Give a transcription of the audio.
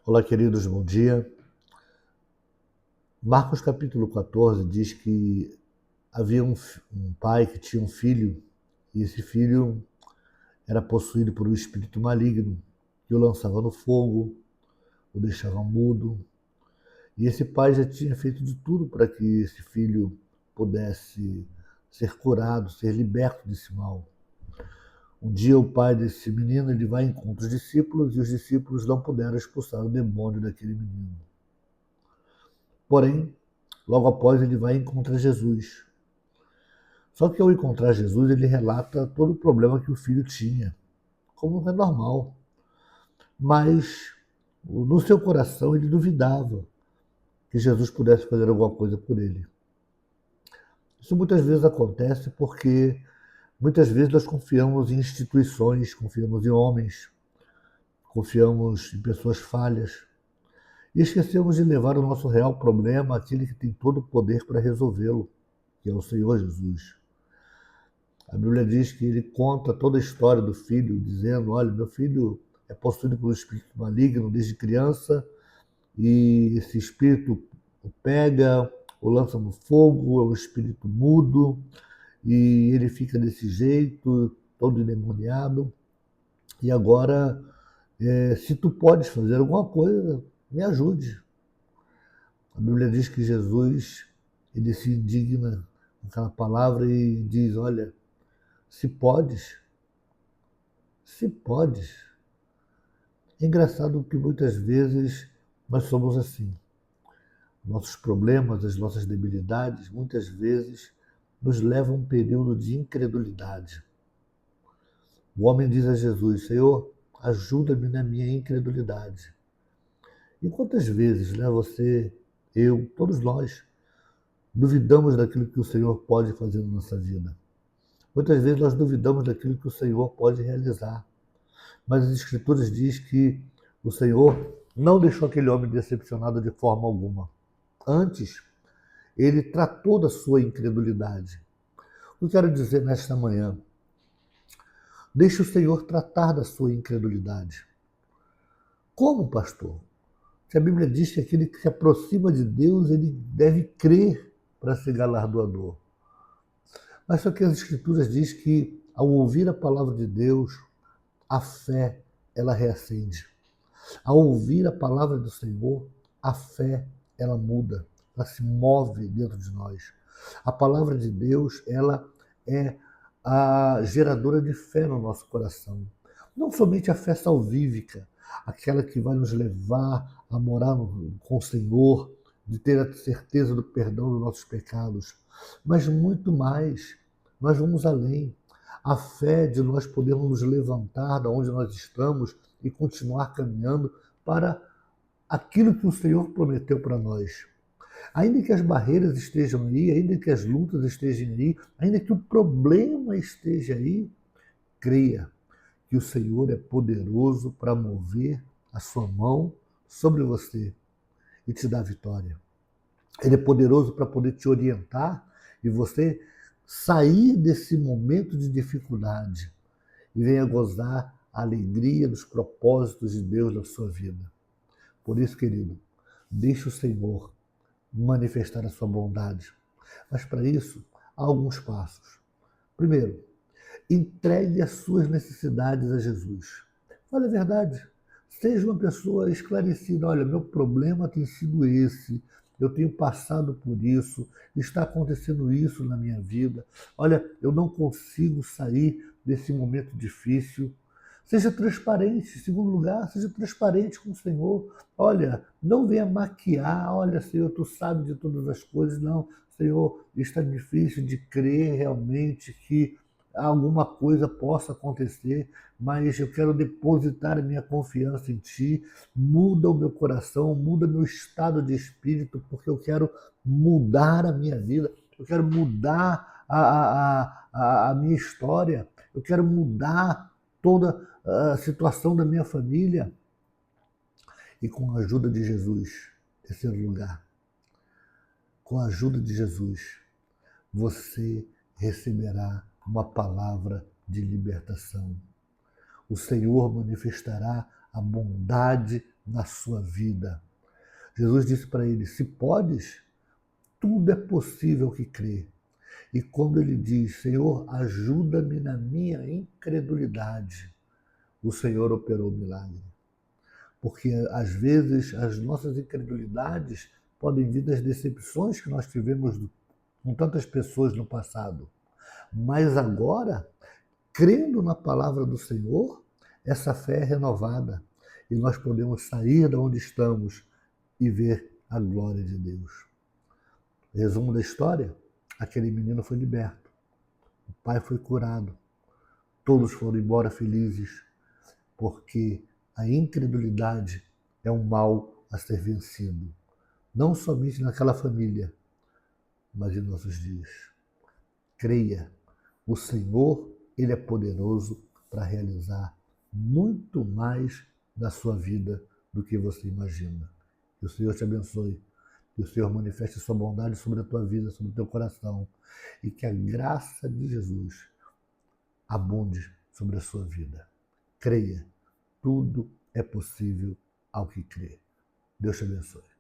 Olá, queridos, bom dia. Marcos capítulo 14 diz que havia um pai que tinha um filho, e esse filho era possuído por um espírito maligno, que o lançava no fogo, o deixava mudo. E esse pai já tinha feito de tudo para que esse filho pudesse ser curado, ser liberto desse mal. Um dia o pai desse menino ele vai encontrar os discípulos e os discípulos não puderam expulsar o demônio daquele menino. Porém, logo após ele vai encontrar Jesus. Só que ao encontrar Jesus, ele relata todo o problema que o filho tinha, como é normal. Mas no seu coração ele duvidava que Jesus pudesse fazer alguma coisa por ele. Isso muitas vezes acontece porque muitas vezes nós confiamos em instituições, confiamos em homens, confiamos em pessoas falhas e esquecemos de levar o nosso real problema àquele que tem todo o poder para resolvê-lo, que é o Senhor Jesus. A Bíblia diz que ele conta toda a história do filho, dizendo: olha, meu filho é possuído por um espírito maligno desde criança, e esse espírito o pega, o lança no fogo, é um espírito mudo, e ele fica desse jeito, todo endemoniado. E agora, se tu podes fazer alguma coisa, me ajude. A Bíblia diz que Jesus ele se indigna com aquela palavra e diz: olha, se podes, se podes. É engraçado que muitas vezes nós somos assim. Nossos problemas, as nossas debilidades, muitas vezes nos levam a um período de incredulidade. O homem diz a Jesus: Senhor, ajuda-me na minha incredulidade. E quantas vezes, né, você, eu, todos nós, duvidamos daquilo que o Senhor pode fazer na nossa vida. Muitas vezes nós duvidamos daquilo que o Senhor pode realizar. Mas as Escrituras diz que o Senhor não deixou aquele homem decepcionado de forma alguma. Antes, ele tratou da sua incredulidade. O que eu quero dizer nesta manhã? Deixe o Senhor tratar da sua incredulidade. Como, pastor? Se a Bíblia diz que aquele que se aproxima de Deus, ele deve crer para ser galardoador. Mas só que as Escrituras diz que, ao ouvir a palavra de Deus, a fé, ela reacende. Ao ouvir a palavra do Senhor, a fé, ela muda, ela se move dentro de nós. A palavra de Deus, ela é a geradora de fé no nosso coração. Não somente a fé salvífica, aquela que vai nos levar a morar com o Senhor, de ter a certeza do perdão dos nossos pecados, mas muito mais. Nós vamos além. A fé de nós podermos nos levantar da onde nós estamos e continuar caminhando para aquilo que o Senhor prometeu para nós. Ainda que as barreiras estejam aí, ainda que as lutas estejam aí, ainda que o problema esteja aí, creia que o Senhor é poderoso para mover a sua mão sobre você e te dar vitória. Ele é poderoso para poder te orientar e você sair desse momento de dificuldade e venha gozar a alegria dos propósitos de Deus na sua vida. Por isso, querido, deixe o Senhor manifestar a sua bondade. Mas para isso, há alguns passos. Primeiro, entregue as suas necessidades a Jesus. Fale a verdade. Seja uma pessoa esclarecida. Olha, meu problema tem sido esse. Eu tenho passado por isso. Está acontecendo isso na minha vida. Olha, eu não consigo sair desse momento difícil. Seja transparente. Em segundo lugar, seja transparente com o Senhor. Olha, não venha maquiar. Olha, Senhor, tu sabes de todas as coisas. Não, Senhor, está difícil de crer realmente que alguma coisa possa acontecer, mas eu quero depositar a minha confiança em Ti. Muda o meu coração, muda meu estado de espírito, porque eu quero mudar a minha vida, eu quero mudar a minha história, eu quero mudar toda a situação da minha família. E com a ajuda de Jesus, terceiro lugar, com a ajuda de Jesus, você receberá uma palavra de libertação. O Senhor manifestará a bondade na sua vida. Jesus disse para ele: se podes, tudo é possível que crê. E quando ele diz: Senhor, ajuda-me na minha incredulidade, o Senhor operou o milagre. Porque às vezes as nossas incredulidades podem vir das decepções que nós tivemos com tantas pessoas no passado. Mas agora, crendo na palavra do Senhor, essa fé é renovada e nós podemos sair de onde estamos e ver a glória de Deus. Resumo da história: aquele menino foi liberto, o pai foi curado, todos foram embora felizes, porque a incredulidade é um mal a ser vencido, não somente naquela família, mas em nossos dias. Creia, o Senhor, Ele é poderoso para realizar muito mais na sua vida do que você imagina. Que o Senhor te abençoe, que o Senhor manifeste sua bondade sobre a tua vida, sobre o teu coração, e que a graça de Jesus abunde sobre a sua vida. Creia, tudo é possível ao que crê. Deus te abençoe.